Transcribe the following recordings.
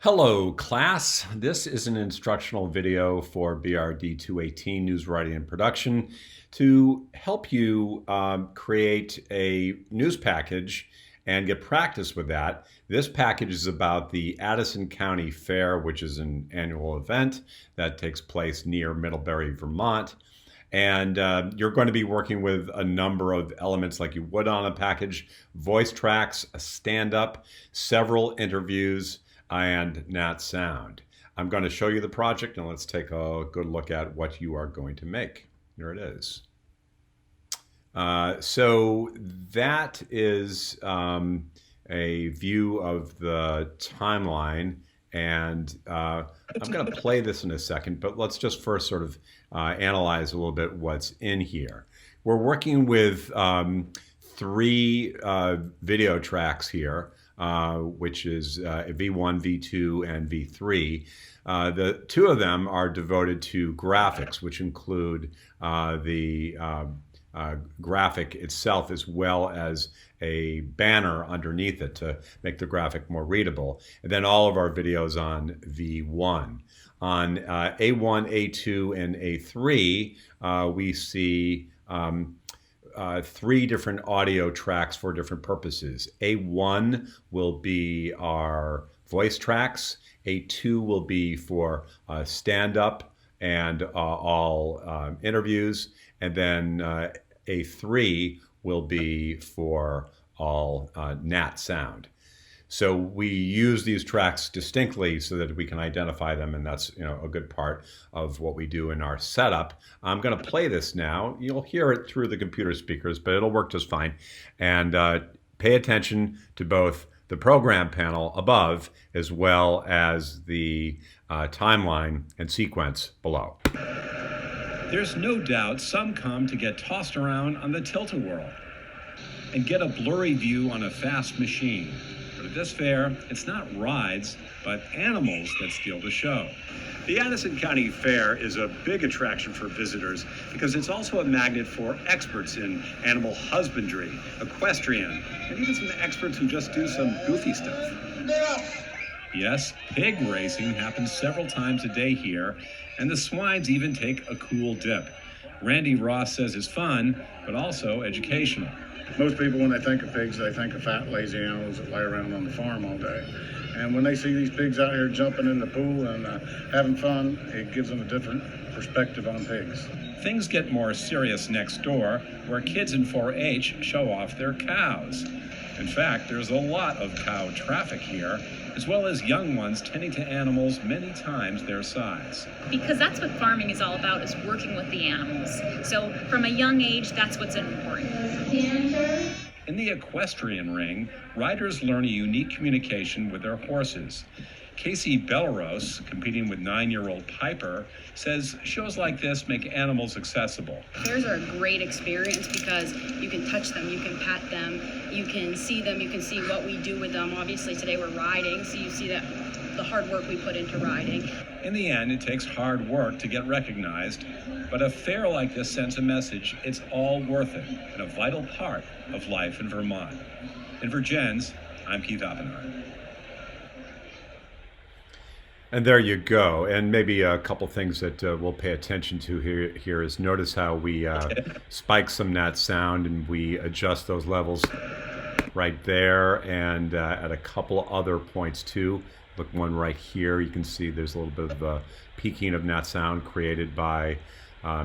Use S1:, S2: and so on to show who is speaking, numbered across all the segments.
S1: Hello, class. This is an instructional video for BRD 218 News Writing and Production to help you create a news package and get practice with that. This package is about the Addison County Fair, which is an annual event that takes place near Middlebury, Vermont. And you're going to be working with a number of elements like you would on a package: voice tracks, a stand-up, several interviews, and Nat Sound. I'm going to show you the project, and let's take a good look at what you are going to make. Here it is. So that is a view of the timeline, and I'm going to play this in a second, but let's just first sort of analyze a little bit what's in here. We're working with three video tracks here, which is V1, V2, and V3. The two of them are devoted to graphics, which include the graphic itself as well as a banner underneath it to make the graphic more readable. And then all of our videos on V1. On A1, A2, and A3, we see three different audio tracks for different purposes. A1 will be our voice tracks. A2 will be for stand-up and all interviews. And then A3 will be for all Nat Sound. So we use these tracks distinctly so that we can identify them, and that's a good part of what we do in our setup. I'm going to play this now. You'll hear it through the computer speakers, but it'll work just fine. And pay attention to both the program panel above as well as the timeline and sequence below.
S2: There's no doubt some come to get tossed around on the tilt-a-whirl and get a blurry view on a fast machine. But at this fair, it's not rides, but animals that steal the show. The Addison County Fair is a big attraction for visitors because it's also a magnet for experts in animal husbandry, equestrian, and even some experts who just do some goofy stuff. Yes, pig racing happens several times a day here, and the swines even take a cool dip. Randy Ross says it's fun, but also educational.
S3: Most people, when they think of pigs, they think of fat, lazy animals that lay around on the farm all day. And when they see these pigs out here jumping in the pool and having fun, it gives them a different perspective on pigs.
S2: Things get more serious next door, where kids in 4-H show off their cows. In fact, there's a lot of cow traffic here, as well as young ones tending to animals many times their size.
S4: Because that's what farming is all about, is working with the animals. So from a young age, that's what's important.
S2: In the equestrian ring, riders learn a unique communication with their horses. Casey Belleros, competing with 9-year-old Piper, says shows like this make animals accessible.
S4: Fairs are a great experience because you can touch them, you can pat them, you can see them, you can see what we do with them. Obviously today we're riding, so you see that the hard work we put into riding.
S2: In the end, it takes hard work to get recognized, but a fair like this sends a message it's all worth it and a vital part of life in Vermont. In Virgins, I'm Keith Oppenheim.
S1: And there you go. And maybe a couple things that we'll pay attention to here is notice how we spike some Nat Sound and we adjust those levels right there and at a couple other points too. Look, one right here, you can see there's a little bit of peaking of Nat Sound created by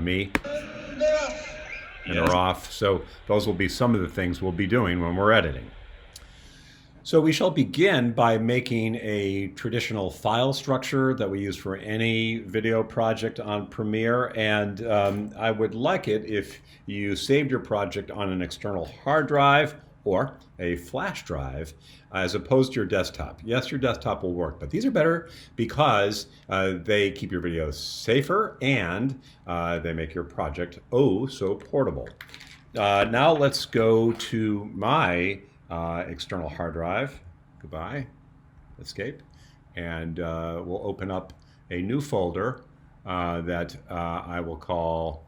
S1: me. And they're off. So those will be some of the things we'll be doing when we're editing. So we shall begin by making a traditional file structure that we use for any video project on Premiere. And I would like it if you saved your project on an external hard drive or a flash drive as opposed to your desktop. Yes, your desktop will work, but these are better because they keep your videos safer and they make your project oh so portable. Now let's go to my external hard drive. Goodbye. Escape. And we'll open up a new folder that I will call,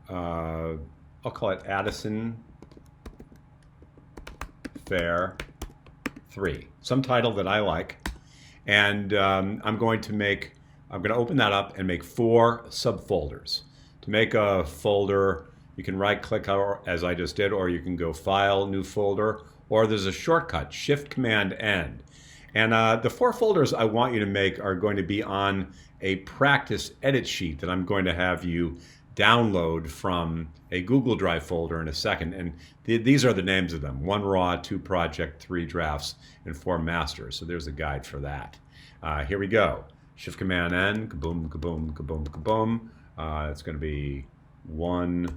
S1: I'll call it Addison Fair 3. Some title that I like. And I'm going to open that up and make 4 subfolders. To make a folder, you can right click as I just did, or you can go File, New Folder, or there's a shortcut, Shift Command N. And the 4 folders I want you to make are going to be on a practice edit sheet that I'm going to have you download from a Google Drive folder in a second. And these are the names of them: 1 raw, 2 project, 3 drafts, and 4 masters. So there's a guide for that. Here we go. Shift Command N, kaboom, kaboom, kaboom, kaboom. It's going to be 1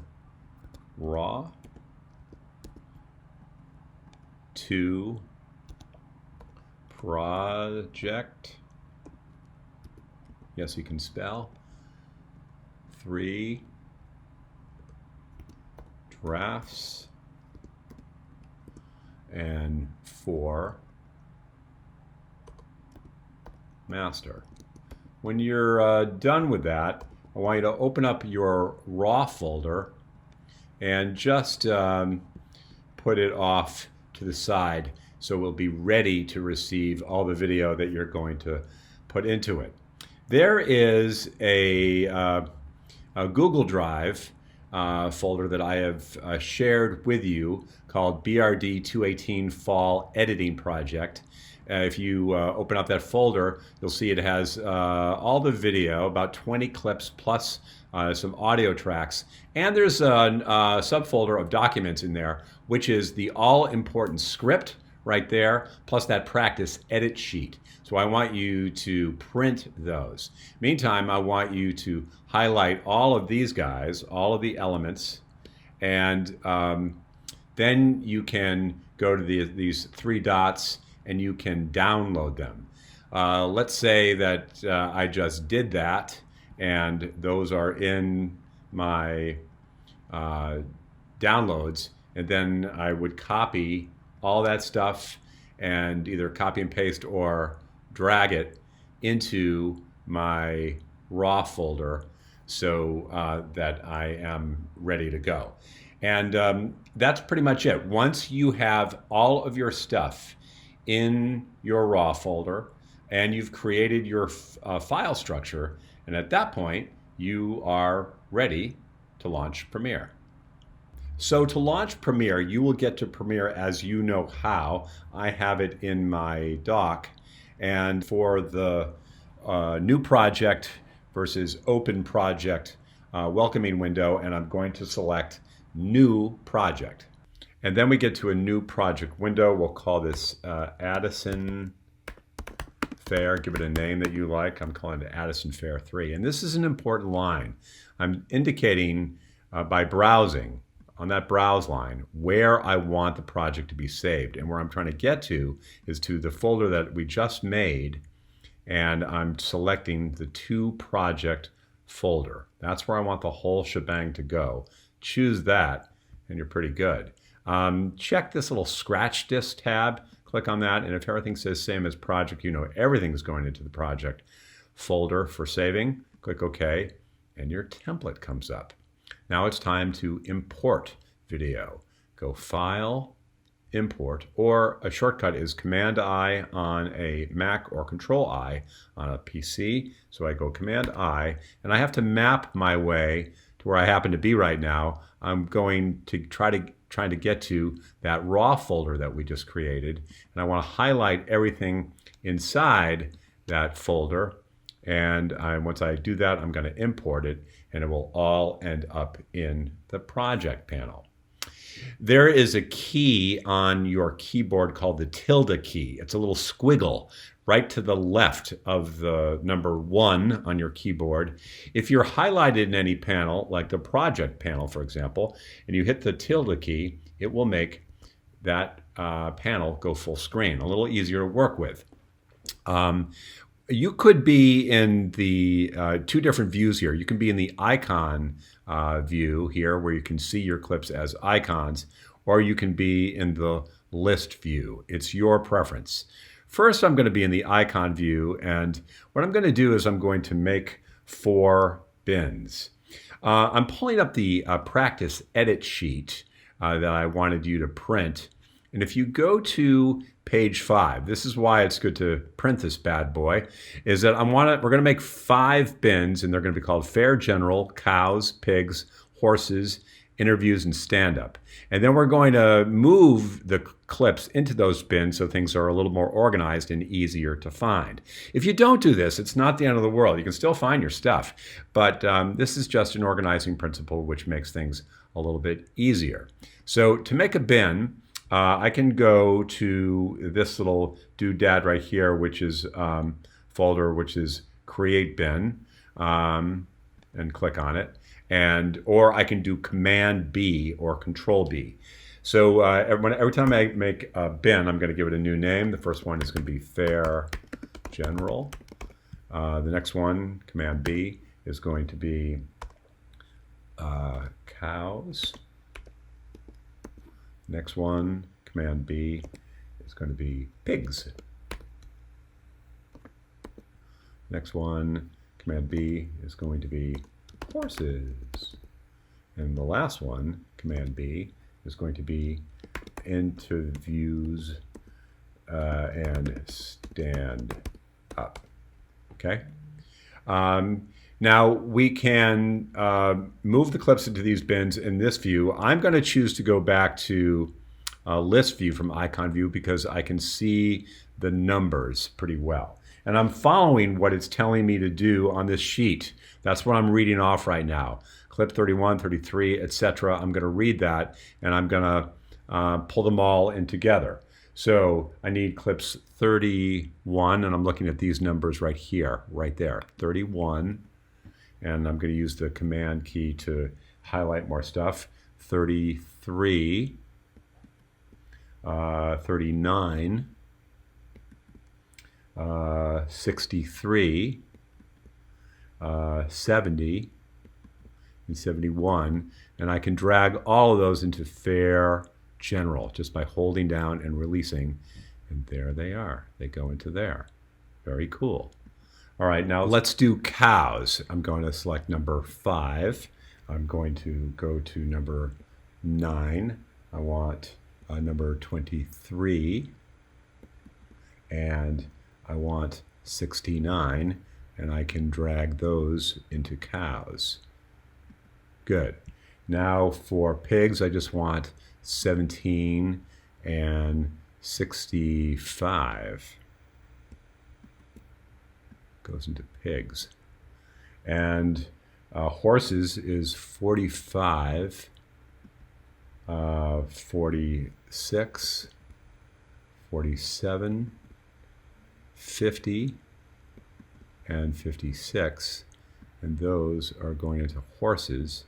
S1: raw, 2 project, yes, you can spell, 3 drafts, and 4 master. When you're done with that, I want you to open up your raw folder and just put it off to the side so we'll be ready to receive all the video that you're going to put into it. There is a Google Drive folder that I have shared with you called BRD 218 Fall Editing Project. If you open up that folder, you'll see it has all the video, about 20 clips plus some audio tracks. And there's a subfolder of documents in there, which is the all-important script right there, plus that practice edit sheet. So I want you to print those. Meantime, I want you to highlight all of these guys, all of the elements, and then you can go to these 3 dots and you can download them. Let's say that I just did that and those are in my downloads, and then I would copy all that stuff and either copy and paste or drag it into my raw folder so that I am ready to go. And that's pretty much it. Once you have all of your stuff in your raw folder and you've created your file structure, and at that point you are ready to launch Premiere. So to launch Premiere, you will get to Premiere as you know how. I have it in my dock. And for the new project versus open project welcoming window, and I'm going to select New Project. And then we get to a new project window. We'll call this Addison Fair. Give it a name that you like. I'm calling it Addison Fair 3. And this is an important line. I'm indicating by browsing on that browse line where I want the project to be saved. And where I'm trying to get to is to the folder that we just made, and I'm selecting the To Project folder. That's where I want the whole shebang to go. Choose that and you're pretty good. Check this little scratch disk tab, click on that, and if everything says same as project, you know everything's going into the project folder for saving. Click OK, and your template comes up. Now it's time to import video. Go File, Import, or a shortcut is Command-I on a Mac or Control-I on a PC. So I go Command-I, and I have to map my way to where I happen to be right now. I'm going to trying to get to that raw folder that we just created, and I want to highlight everything inside that folder. And once I do that, I'm going to import it, and it will all end up in the project panel. There is a key on your keyboard called the tilde key. It's a little squiggle right to the left of the number 1 on your keyboard. If you're highlighted in any panel, like the project panel, for example, and you hit the tilde key, it will make that panel go full screen, a little easier to work with. You could be in the 2 different views here. You can be in the icon view here where you can see your clips as icons, or you can be in the list view. It's your preference. First, I'm going to be in the icon view, and what I'm going to do is I'm going to make 4 bins. I'm pulling up the practice edit sheet that I wanted you to print, And if you go to page 5, this is why it's good to print this bad boy, is that we're going to make 5 bins, and they're going to be called Fair General, Cows, Pigs, Horses, Interviews, and Stand-Up. And then we're going to move the clips into those bins so things are a little more organized and easier to find. If you don't do this, it's not the end of the world. You can still find your stuff, but this is just an organizing principle which makes things a little bit easier. So to make a bin, I can go to this little doodad right here, which is folder, which is Create Bin, and click on it. Or I can do Command B or Control B. So every time I make a bin, I'm going to give it a new name. The first one is going to be Fair General. The next one, Command B, is going to be Cows. Next one, Command B, is going to be Pigs. Next one, Command B, is going to be Horses. And the last one, Command B, is going to be Interviews and Stand Up. Okay? Now we can move the clips into these bins in this view. I'm going to choose to go back to list view from icon view because I can see the numbers pretty well. And I'm following what it's telling me to do on this sheet. That's what I'm reading off right now. Clip 31, 33, etc. I'm going to read that, and I'm going to pull them all in together. So I need clips 31, and I'm looking at these numbers right here, right there, 31. And I'm going to use the Command key to highlight more stuff. 33, 39, 63, 70, and 71. And I can drag all of those into Fair General just by holding down and releasing. And there they are. They go into there. Very cool. All right, now let's do cows. I'm going to select number 5. I'm going to go to number 9. I want number 23. And I want 69. And I can drag those into cows. Good. Now for pigs, I just want 17 and 65. Goes into pigs. And horses is 45, 46, 47, 50, and 56. And those are going into horses.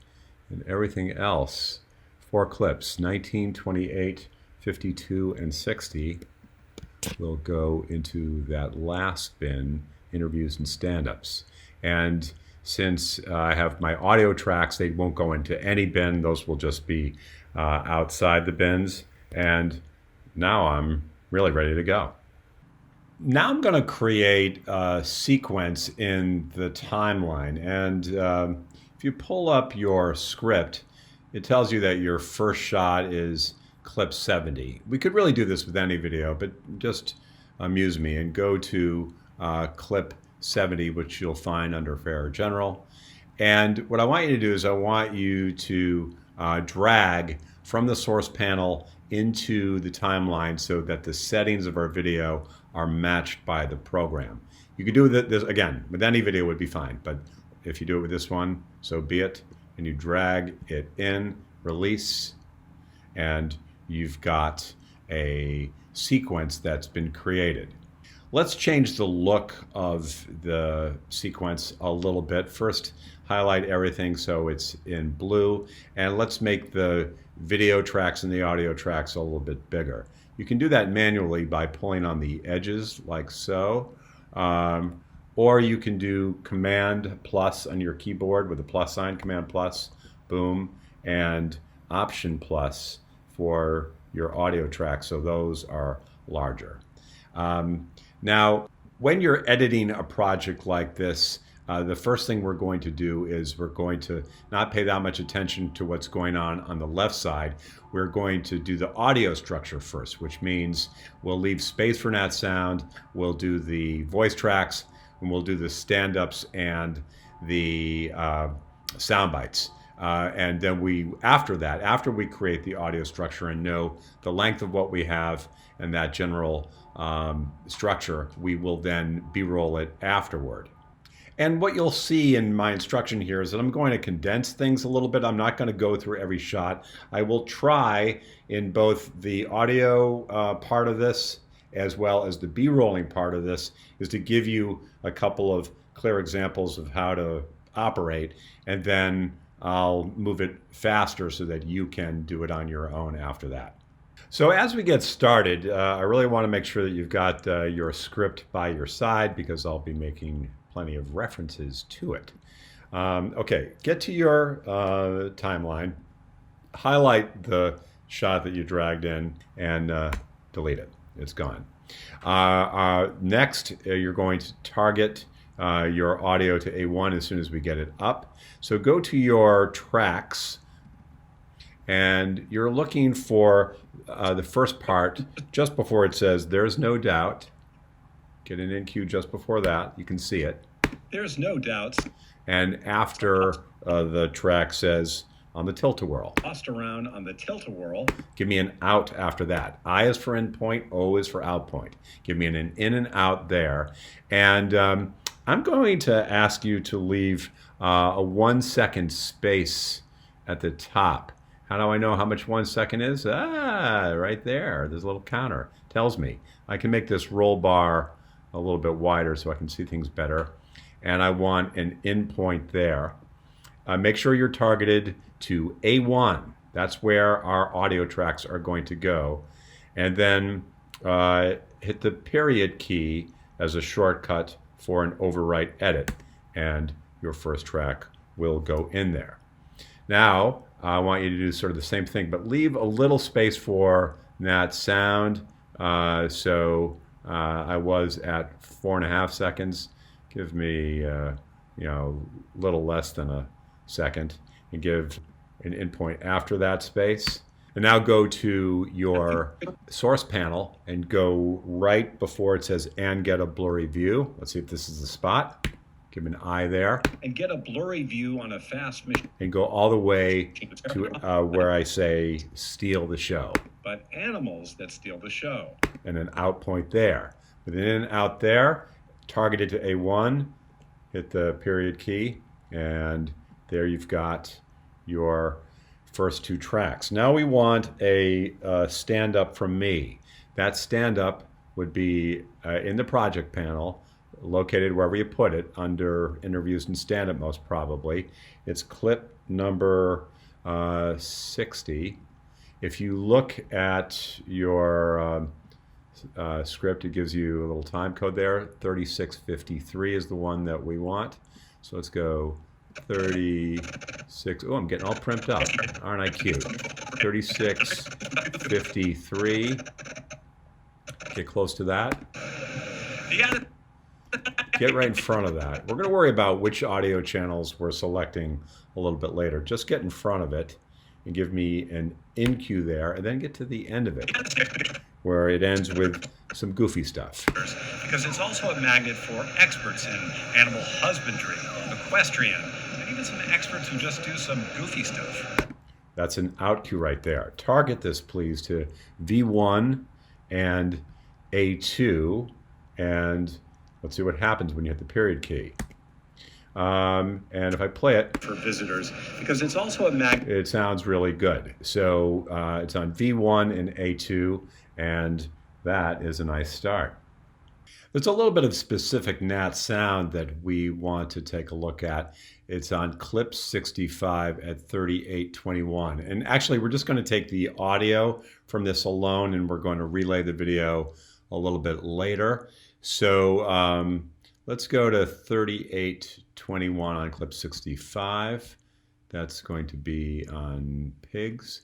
S1: And everything else, 4 clips, 19, 28, 52, and 60, will go into that last bin, interviews and stand-ups. And since I have my audio tracks, they won't go into any bin. Those will just be outside the bins. And now I'm really ready to go. Now I'm going to create a sequence in the timeline. And if you pull up your script, it tells you that your first shot is clip 70. We could really do this with any video, but just amuse me and go to clip 70, which you'll find under Fair General. And what I want you to do is I want you to drag from the source panel into the timeline so that the settings of our video are matched by the program. You could do this again with any video would be fine, but if you do it with this one, so be it. And you drag it in, release, and you've got a sequence that's been created. Let's change the look of the sequence a little bit. First, highlight everything so it's in blue, and let's make the video tracks and the audio tracks a little bit bigger. You can do that manually by pulling on the edges like so, or you can do Command plus on your keyboard with a plus sign, Command plus, boom, and Option plus for your audio tracks, so those are larger. Now, when you're editing a project like this, the first thing we're going to do is we're going to not pay that much attention to what's going on the left side. We're going to do the audio structure first, which means we'll leave space for nat sound, we'll do the voice tracks, and we'll do the stand-ups and the sound bites. And then after we create the audio structure and know the length of what we have and that general structure, we will then B-roll it afterward. And what you'll see in my instruction here is that I'm going to condense things a little bit. I'm not going to go through every shot. I will try in both the audio part of this as well as the B-rolling part of this is to give you a couple of clear examples of how to operate, and then I'll move it faster so that you can do it on your own after that. So as we get started, I really want to make sure that you've got your script by your side because I'll be making plenty of references to it. Okay, get to your timeline, highlight the shot that you dragged in, and delete it. It's gone. Next, you're going to target your audio to A1 as soon as we get it up. So go to your tracks, and you're looking for the first part just before it says "There's no doubt." Get an in cue just before that. You can see it.
S2: There's no doubt.
S1: And after the track says "on the tilt-a-whirl."
S2: Tossed around on the tilt-a-whirl.
S1: Give me an out after that. I is for in point, O is for out point. Give me an in and out there. And I'm going to ask you to leave a 1 second space at the top. How do I know how much 1 second is? Right there. There's a little counter. Tells me. I can make this roll bar a little bit wider so I can see things better. And I want an in point there. Make sure you're targeted to A1. That's where our audio tracks are going to go. And then hit the period key as a shortcut for an overwrite edit. And your first track will go in there. Now, I want you to do sort of the same thing, but leave a little space for that sound. So I was at 4.5 seconds. Give me, a little less than a second, and give an in point after that space. And now go to your source panel and go right before it says "and get a blurry view." Let's see if this is the spot. Give an I there.
S2: And get a blurry view on a fast machine.
S1: And go all the way to where I say "steal the show."
S2: But animals that steal the show.
S1: And an out point there. With an in and out there, target it to A1, hit the period key, and there you've got your first two tracks. Now we want a stand-up from me. That stand-up would be in the project panel, located wherever you put it, under interviews and stand-up most probably. It's clip number 60. If you look at your script, it gives you a little time code there. 3653 is the one that we want. So let's go 36. Oh, I'm getting all primped up. Aren't I cute? 3653. Get close to that. Get right in front of that. We're going to worry about which audio channels we're selecting a little bit later. Just get in front of it and give me an in cue there, and then get to the end of it, where it ends with some goofy stuff.
S2: Because it's also a magnet for experts in animal husbandry, equestrian, and even some experts who just do some goofy stuff.
S1: That's an out cue right there. Target this, please, to V1 and A2, and let's see what happens when you hit the period key. And if I play it
S2: for visitors, because it's also a magnet,
S1: it sounds really good. So it's on V1 and A2, and that is a nice start. There's a little bit of specific nat sound that we want to take a look at. It's on clip 65 at 3821. And actually, we're just going to take the audio from this alone, and we're going to relay the video a little bit later. So let's go to 3821 on clip 65. That's going to be on pigs,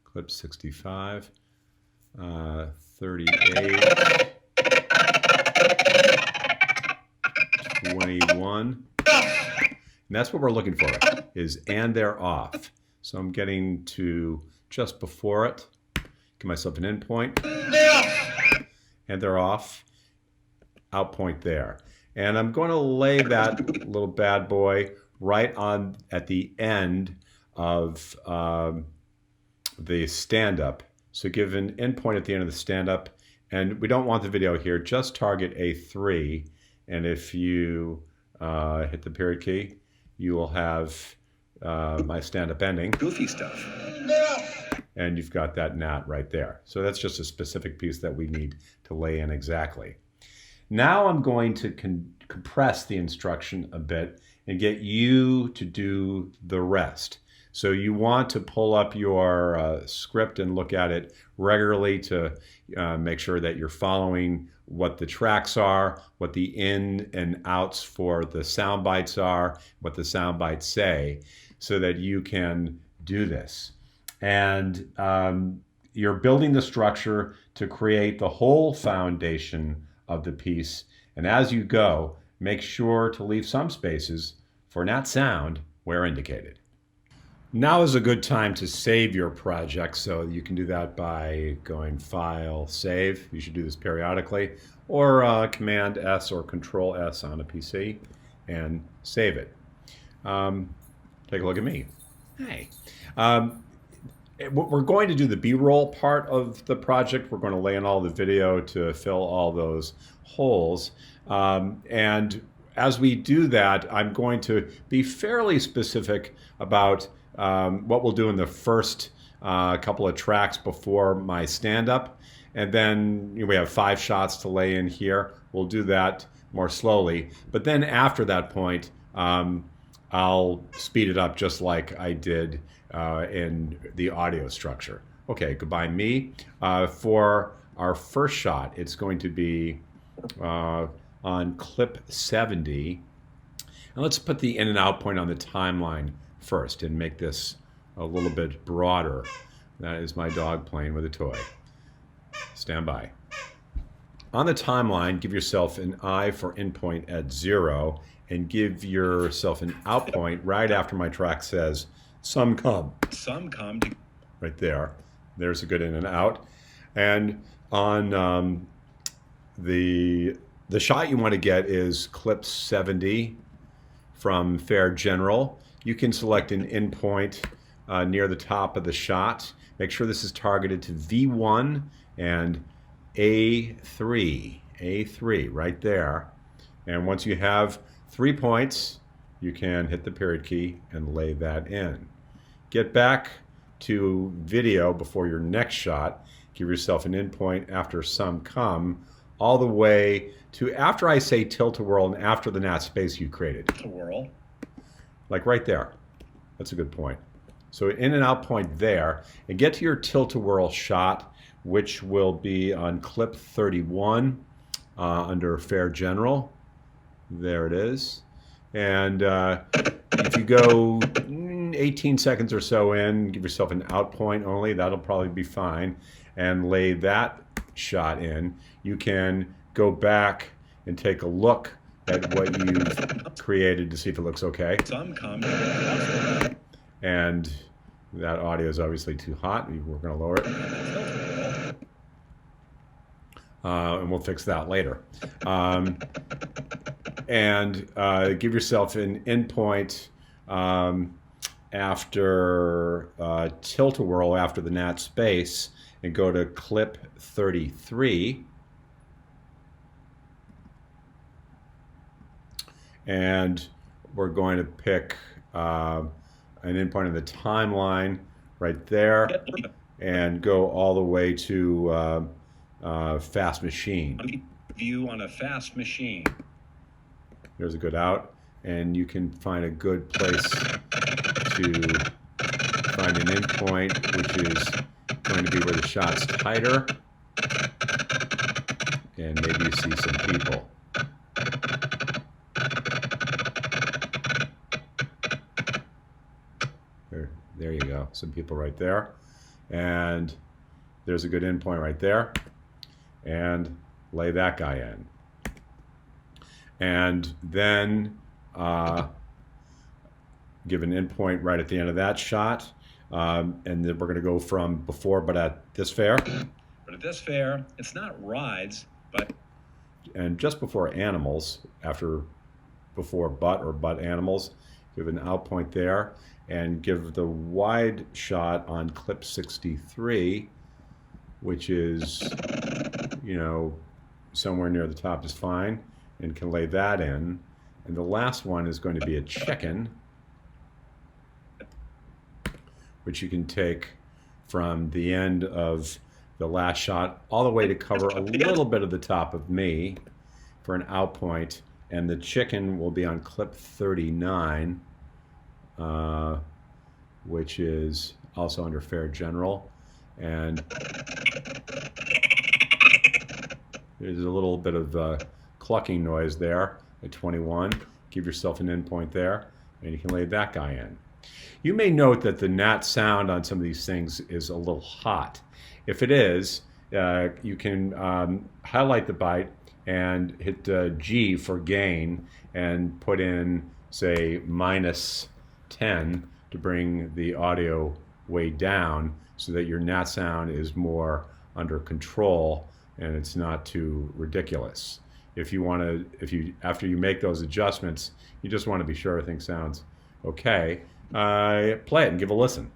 S1: clip 65, 38, 21. And that's what we're looking for, is and they're off. So I'm getting to just before it. Give myself an endpoint. And they're off. Out point there. And I'm going to lay that little bad boy right on at the end of the stand-up. So give an endpoint at the end of the stand-up. And we don't want the video here. Just target A3. And if you hit the period key, you will have my stand-up ending.
S2: Goofy stuff.
S1: And you've got that gnat right there. So that's just a specific piece that we need to lay in exactly. Now I'm going to compress the instruction a bit and get you to do the rest. So you want to pull up your script and look at it regularly to make sure that you're following what the tracks are, what the in and outs for the sound bites are, what the sound bites say, so that you can do this. And you're building the structure to create the whole foundation of the piece. And as you go, make sure to leave some spaces for gnat sound where indicated. Now is a good time to save your project, so you can do that by going File, Save. You should do this periodically, or Command S or Control S on a PC and save it. Take a look at me. Hey. We're going to do the B-roll part of the project. We're going to lay in all the video to fill all those holes. And as we do that, I'm going to be fairly specific about what we'll do in the first couple of tracks before my stand-up. And then we have 5 shots to lay in here. We'll do that more slowly. But then after that point, I'll speed it up just like I did in the audio structure. Okay, goodbye me. For our first shot, it's going to be on clip 70. And let's put the in and out point on the timeline first and make this a little bit broader. That is my dog playing with a toy. Stand by. On the timeline, give yourself an I for endpoint at 0 and give yourself an out point right after my track says, some come.
S2: Some come to...
S1: Right there. There's a good in and out. And on the shot you want to get is clip 70 from Fair General. You can select an endpoint near the top of the shot. Make sure this is targeted to V1 and A3 right there. And once you have 3 points, you can hit the period key and lay that in. Get back to video before your next shot. Give yourself an endpoint after some come, all the way to after I say tilt-a-whirl and after the gnat space you created.
S2: Whirl.
S1: Like right there. That's a good point. So in and out point there, and get to your tilt-a-whirl shot, which will be on clip 31 under Fair General. There it is. And if you go 18 seconds or so in, give yourself an out point only, that'll probably be fine, and lay that shot in. You can go back and take a look at what you've created to see if it looks okay.
S2: Some come.
S1: And that audio is obviously too hot. We're going to lower it. And we'll fix that later. And give yourself an endpoint after tilt-a-whirl after the gnat space and go to clip 33. And we're going to pick an endpoint in the timeline right there and go all the way to fast machine.
S2: View on a fast machine.
S1: There's a good out, and you can find a good place to find an endpoint, which is going to be where the shot's tighter, and maybe you see some people. There you go, some people right there, and there's a good endpoint right there, and lay that guy in. And then give an in point right at the end of that shot. And then we're going to go from before but at this fair.
S2: But at this fair, it's not rides, but...
S1: And just before animals, before but or but animals, give an out point there and give the wide shot on clip 63, which is, you know, somewhere near the top is fine, and can lay that in. And the last one is going to be a chicken, which you can take from the end of the last shot all the way to cover a little bit of the top of me for an out point. And the chicken will be on clip 39, which is also under fair general. And there's a little bit of clucking noise there at 21. Give yourself an in point there, and you can lay that guy in. You may note that the nat sound on some of these things is a little hot. If it is, you can highlight the byte and hit G for gain and put in, say, -10 to bring the audio way down so that your nat sound is more under control and it's not too ridiculous. If you want to, after you make those adjustments, you just want to be sure everything sounds okay, play it and give a listen.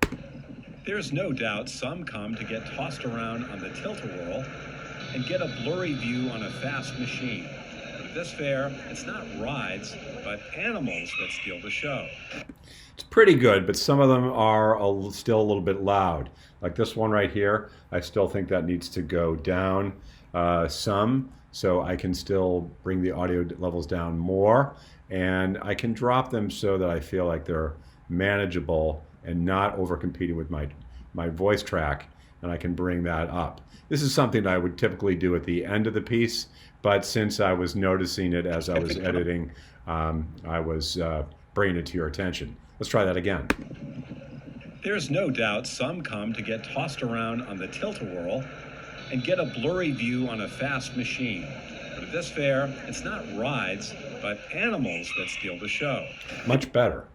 S2: There's no doubt some come to get tossed around on the tilt-a-whirl and get a blurry view on a fast machine. But at this fair, it's not rides, but animals that steal the show.
S1: It's pretty good, but some of them are still a little bit loud. Like this one right here, I still think that needs to go down some, so I can still bring the audio levels down more, and I can drop them so that I feel like they're manageable and not over competing with my voice track, and I can bring that up. This is something that I would typically do at the end of the piece, but since I was noticing it as I was editing, I was bringing it to your attention. Let's try that again.
S2: There's no doubt some come to get tossed around on the tilt-a-whirl and get a blurry view on a fast machine. But at this fair, it's not rides, but animals that steal the show.
S1: Much better.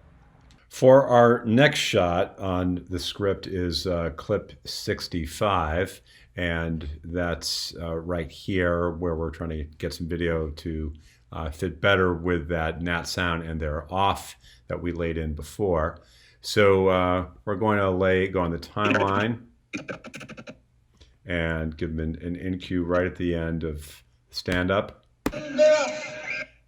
S1: For our next shot on the script is clip 65, and that's right here where we're trying to get some video to fit better with that nat sound and their off that we laid in before. So we're going to go on the timeline and give them an in cue right at the end of stand-up.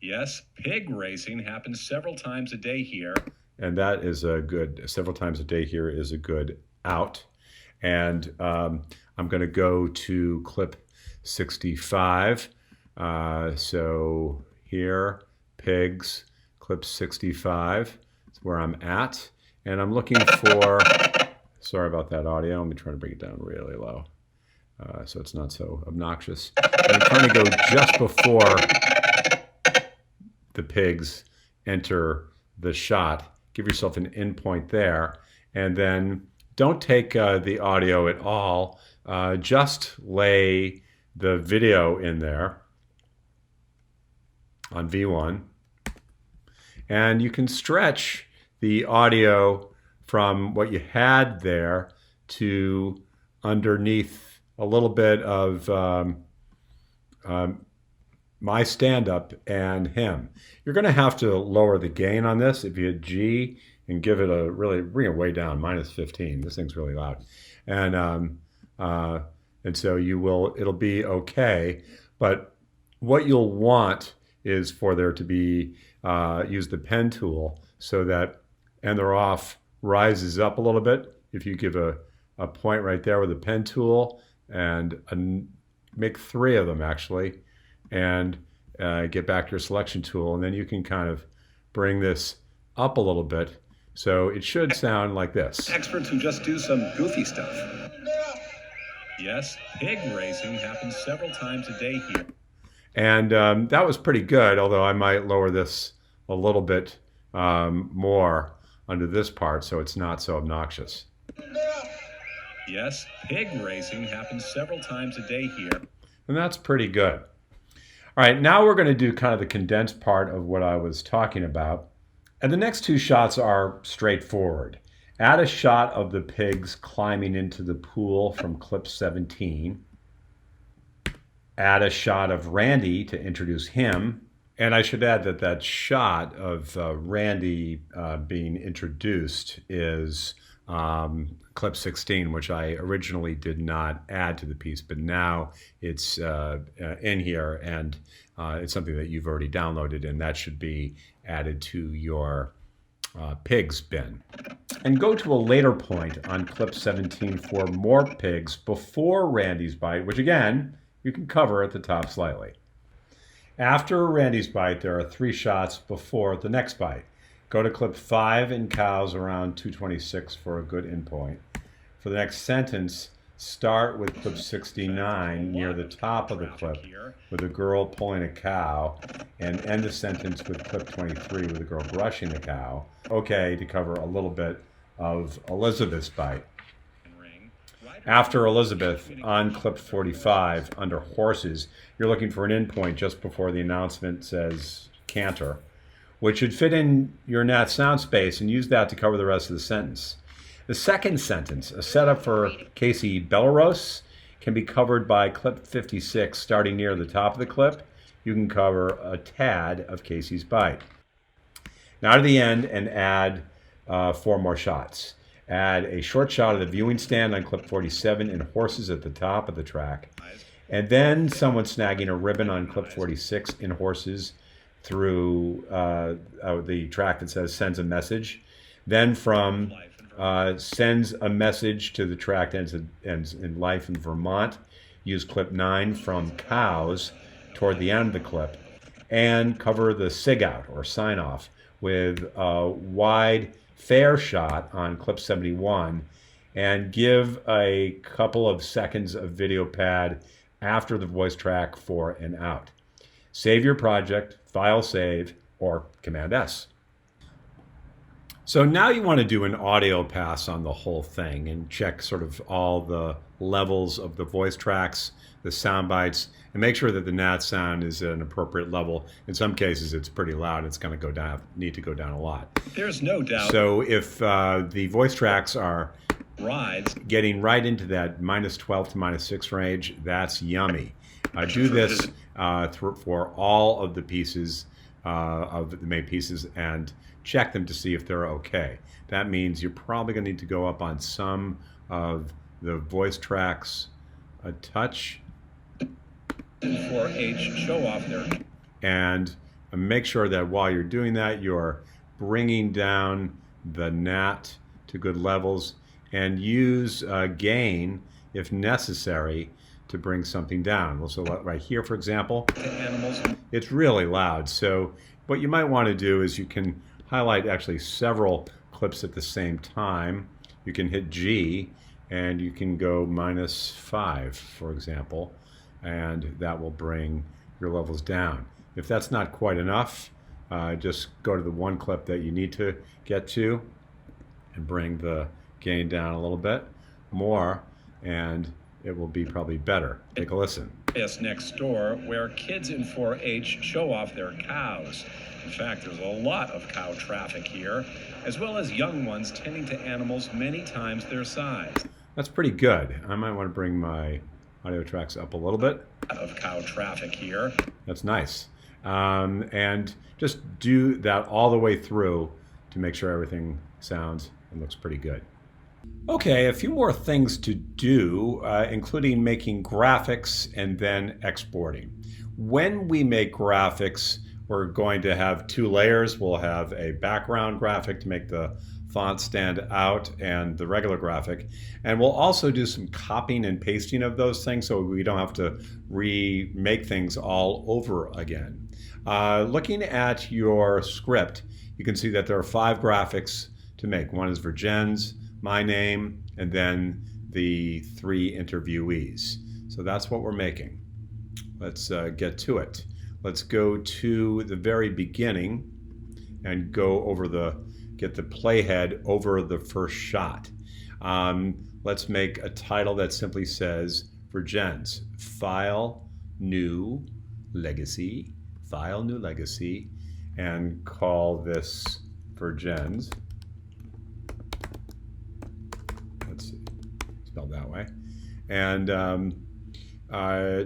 S2: Yes, pig racing happens several times a day here.
S1: And that is a good, several times a day here is a good out. And I'm going to go to clip 65. So here, pigs, clip 65 is where I'm at. And I'm looking for, sorry about that audio, let me try to bring it down really low so it's not so obnoxious. And I'm trying to go just before the pigs enter the shot. Give yourself an in point there, and then don't take the audio at all. Just lay the video in there on V1, and you can stretch the audio from what you had there to underneath a little bit of my stand-up and him. You're going to have to lower the gain on this. If you hit G and give it a really, bring it way down, -15. This thing's really loud. And so it'll be okay. But what you'll want is for there to be, use the pen tool so that and they're off rises up a little bit. If you give a point right there with the pen tool and make 3 of them actually, and get back to your selection tool, and then you can kind of bring this up a little bit. So it should sound like this.
S2: Experts who just do some goofy stuff. Yes, pig racing happens several times a day here.
S1: And that was pretty good, although I might lower this a little bit more under this part so it's not so obnoxious.
S2: Yes, pig racing happens several times a day here.
S1: And that's pretty good. All right, now we're going to do kind of the condensed part of what I was talking about. And the next two shots are straightforward. Add a shot of the pigs climbing into the pool from clip 17. Add a shot of Randy to introduce him. And I should add that that shot of Randy being introduced is clip 16, which I originally did not add to the piece, but now it's in here, and it's something that you've already downloaded, and that should be added to your pigs bin. And go to a later point on clip 17 for more pigs before Randy's bite, which again, you can cover at the top slightly. After Randy's bite, there are 3 shots before the next bite. Go to clip 5 in cows around 226 for a good endpoint. For the next sentence, start with clip 69 near the top of the clip with a girl pulling a cow, and end the sentence with clip 23 with a girl brushing the cow. Okay, to cover a little bit of Elizabeth's bite. After Elizabeth, on clip 45, under horses, you're looking for an endpoint just before the announcement says canter, which should fit in your nat sound space, and use that to cover the rest of the sentence. The second sentence, a setup for Casey Belarus, can be covered by clip 56. Starting near the top of the clip, you can cover a tad of Casey's bite. Now to the end and add 4 more shots. Add a short shot of the viewing stand on clip 47 and horses at the top of the track. And then someone snagging a ribbon on clip 46 in horses through the track that says sends a message. Then from sends a message to the track that ends in life in Vermont. Use clip 9 from cows toward the end of the clip. And cover the sig out or sign off with a wide fair shot on clip 71, and give a couple of seconds of video pad after the voice track for an out. Save your project, File Save, or Command S. So now you want to do an audio pass on the whole thing and check sort of all the levels of the voice tracks, the sound bites, and make sure that the nat sound is at an appropriate level. In some cases, it's pretty loud. It's going to go down, need to go down a lot.
S2: There's no doubt.
S1: So if the voice tracks are getting right into that -12 to -6 range, that's yummy. Do this for all of the pieces, of the main pieces, and check them to see if they're okay. That means you're probably going to need to go up on some of the voice tracks a touch.
S2: 4H show off there.
S1: And make sure that while you're doing that, you're bringing down the nat to good levels, and use gain if necessary to bring something down. So right here, for example, it's really loud. So what you might want to do is you can highlight actually several clips at the same time. You can hit G and you can go -5, for example, and that will bring your levels down. If that's not quite enough, just go to the one clip that you need to get to and bring the gain down a little bit more, and it will be probably better. Take a listen.
S2: Yes, next door, where kids in 4H show off their cows. In fact, there's a lot of cow traffic here, as well as young ones tending to animals many times their size.
S1: That's pretty good. I might want to bring my audio tracks up a little bit.
S2: Of cow traffic here.
S1: That's nice. And just do that all the way through to make sure everything sounds and looks pretty good. Okay, a few more things to do, including making graphics and then exporting. When we make graphics, we're going to have 2 layers. We'll have a background graphic to make the font stand out and the regular graphic. And we'll also do some copying and pasting of those things so we don't have to remake things all over again. Looking at your script, you can see that there are 5 graphics to make. One is Virgins, my name, and then the 3 interviewees. So that's what we're making. Let's get to it. Let's go to the very beginning and go over get the playhead over the first shot. Let's make a title that simply says Virgins, File New Legacy, File New Legacy, and call this for gens. Let's see, spelled that way. And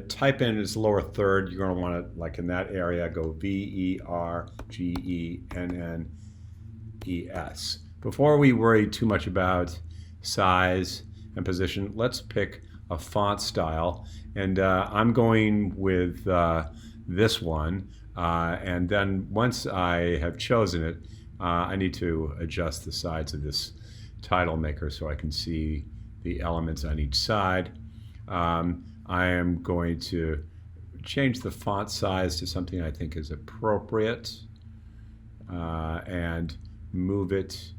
S1: type in its lower third. You're going to want to, like in that area, go VERGENNES. Before we worry too much about size and position, let's pick a font style. And I'm going with this one. And then once I have chosen it, I need to adjust the sides of this title maker so I can see the elements on each side. I am going to change the font size to something I think is appropriate and move it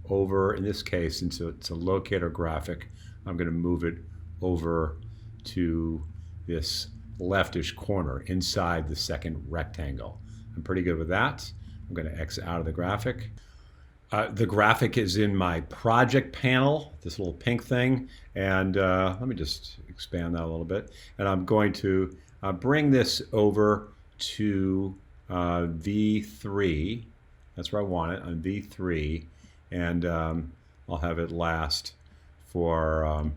S1: over. In this case, since it's a locator graphic, I'm going to move it over to this leftish corner inside the second rectangle. I'm pretty good with that. I'm going to X out of the graphic. The graphic is in my project panel, this little pink thing, and let me just expand that a little bit. And I'm going to bring this over to V3. That's where I want it, on V3, and I'll have it last for,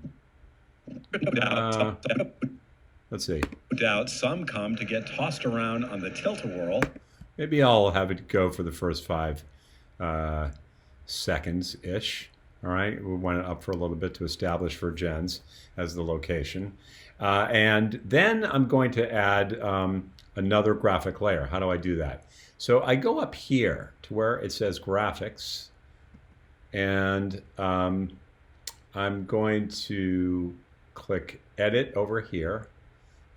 S1: let's see.
S2: No doubt some come to get tossed around on the tilt-a-whirl.
S1: Maybe I'll have it go for the first 5 seconds-ish. All right, we want it up for a little bit to establish for gens as the location. And then I'm going to add another graphic layer. How do I do that? So I go up here to where it says graphics, and I'm going to click edit over here.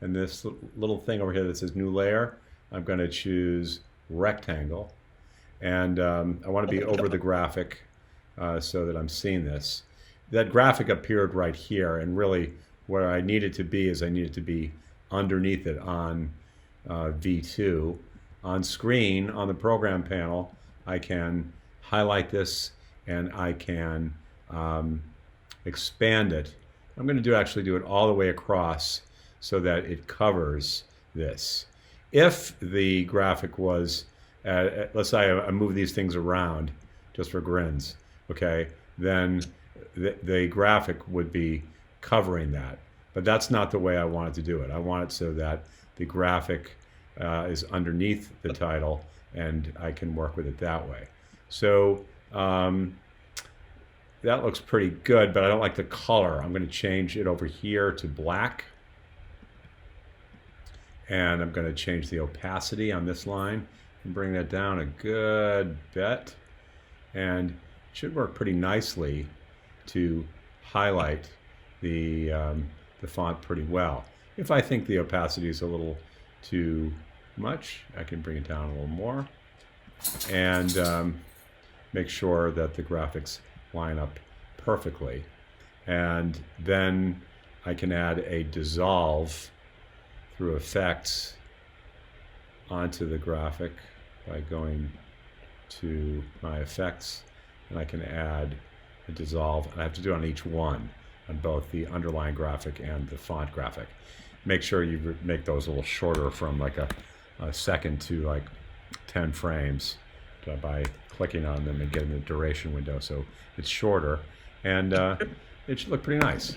S1: And this little thing over here that says new layer, I'm going to choose rectangle. And I want to be over the graphic so that I'm seeing this. That graphic appeared right here, and really where I need it to be is I need it to be underneath it on V2. On screen, on the program panel, I can highlight this and I can expand it. I'm going to actually do it all the way across so that it covers this. If the graphic was, let's say I move these things around just for grins, okay, then the graphic would be covering that. But that's not the way I want it to do it. I want it so that the graphic is underneath the title and I can work with it that way. So that looks pretty good, but I don't like the color. I'm going to change it over here to black. And I'm going to change the opacity on this line and bring that down a good bit. And it should work pretty nicely to highlight the font pretty well. If I think the opacity is a little too much, I can bring it down a little more and make sure that the graphics line up perfectly. And then I can add a dissolve through effects onto the graphic by going to my effects, and I can add a dissolve, and I have to do it on each one, on both the underlying graphic and the font graphic. Make sure you make those a little shorter, from like a second to like 10 frames by clicking on them and getting the duration window so it's shorter, and it should look pretty nice.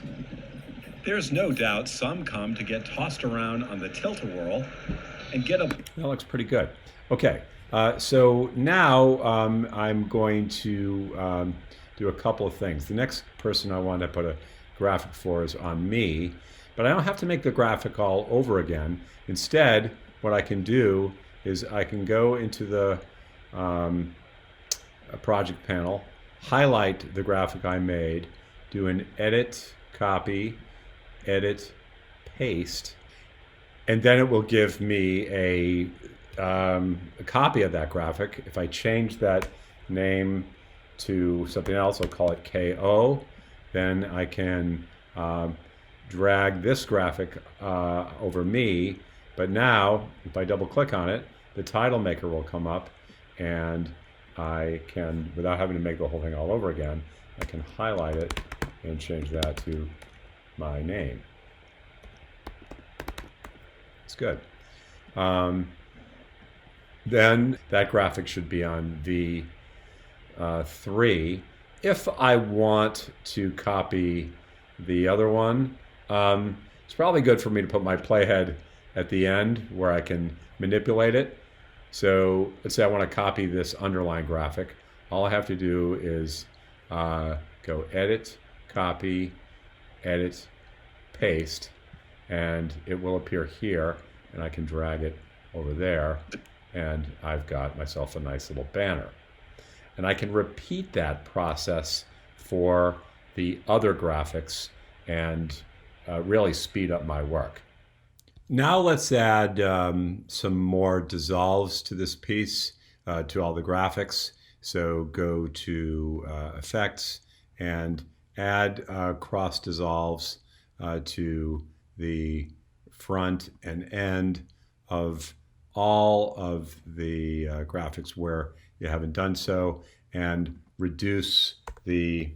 S2: There's no doubt some come to get tossed around on the tilt-a-whirl and get a...
S1: That looks pretty good. Okay, so now I'm going to do a couple of things. The next person I want to put a graphic for is on me, but I don't have to make the graphic all over again. Instead, what I can do is I can go into the project panel, highlight the graphic I made, do an edit, copy, edit, paste, and then it will give me a copy of that graphic. If I change that name to something else, I'll call it KO, then I can drag this graphic over me. But now, if I double click on it, the title maker will come up, and I can, without having to make the whole thing all over again, I can highlight it and change that to my name. It's good. Then that graphic should be on 3. If I want to copy the other one, it's probably good for me to put my playhead at the end where I can manipulate it. So let's say I want to copy this underline graphic. All I have to do is go Edit, Copy, Edit, Paste, and it will appear here, and I can drag it over there, and I've got myself a nice little banner. And I can repeat that process for the other graphics and really speed up my work. Now let's add some more dissolves to this piece, to all the graphics. So go to Effects and add cross dissolves to the front and end of all of the graphics where you haven't done so, and reduce the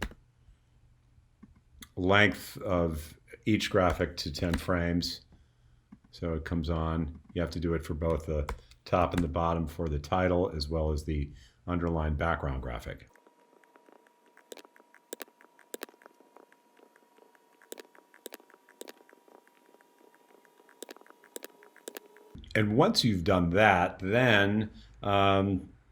S1: length of each graphic to 10 frames. So it comes on. You have to do it for both the top and the bottom for the title as well as the underlined background graphic. And once you've done that, then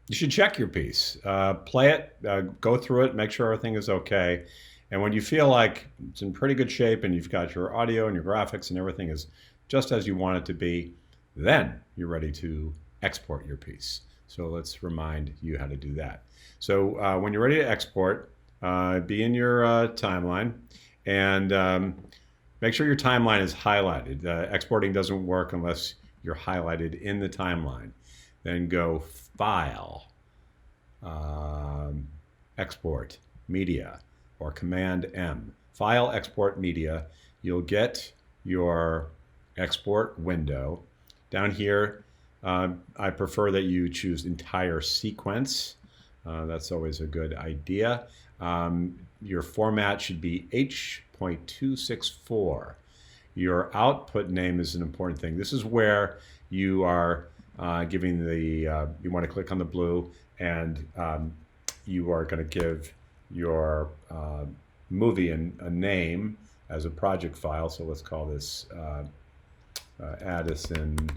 S1: you should check your piece. Play it, go through it, make sure everything is okay. And when you feel like it's in pretty good shape and you've got your audio and your graphics and everything is just as you want it to be, then you're ready to export your piece. So let's remind you how to do that. So when you're ready to export, be in your timeline and make sure your timeline is highlighted. Exporting doesn't work unless you're highlighted in the timeline. Then go File, Export, Media, or Command M. File, Export, Media. You'll get your export window. Down here, I prefer that you choose entire sequence. That's always a good idea. Your format should be H.264. Your output name is an important thing. This is where you are giving the, you want to click on the blue, and you are going to give your movie a name as a project file. So let's call this Addison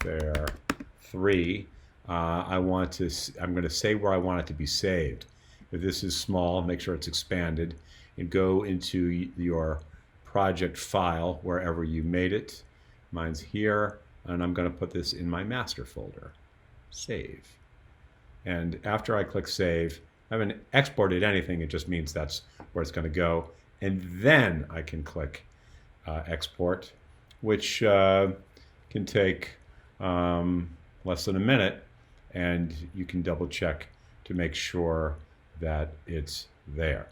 S1: Fair 3. I'm going to say where I want it to be saved. If this is small, make sure it's expanded, and go into your project file wherever you made it. Mine's here, and I'm going to put this in my master folder. Save. And after I click save, I haven't exported anything. It just means that's where it's going to go. And then I can click export, which can take less than a minute, and you can double check to make sure that it's there.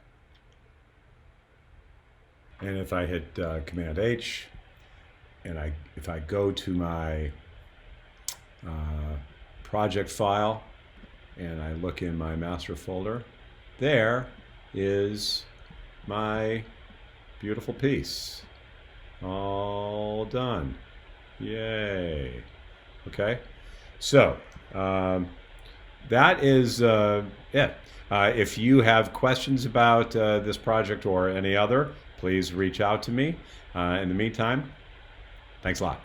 S1: And if I hit Command H, and if I go to my project file and I look in my master folder, there is my beautiful piece. All done. Yay. Okay. So that is it. If you have questions about this project or any other, please reach out to me. In the meantime, thanks a lot.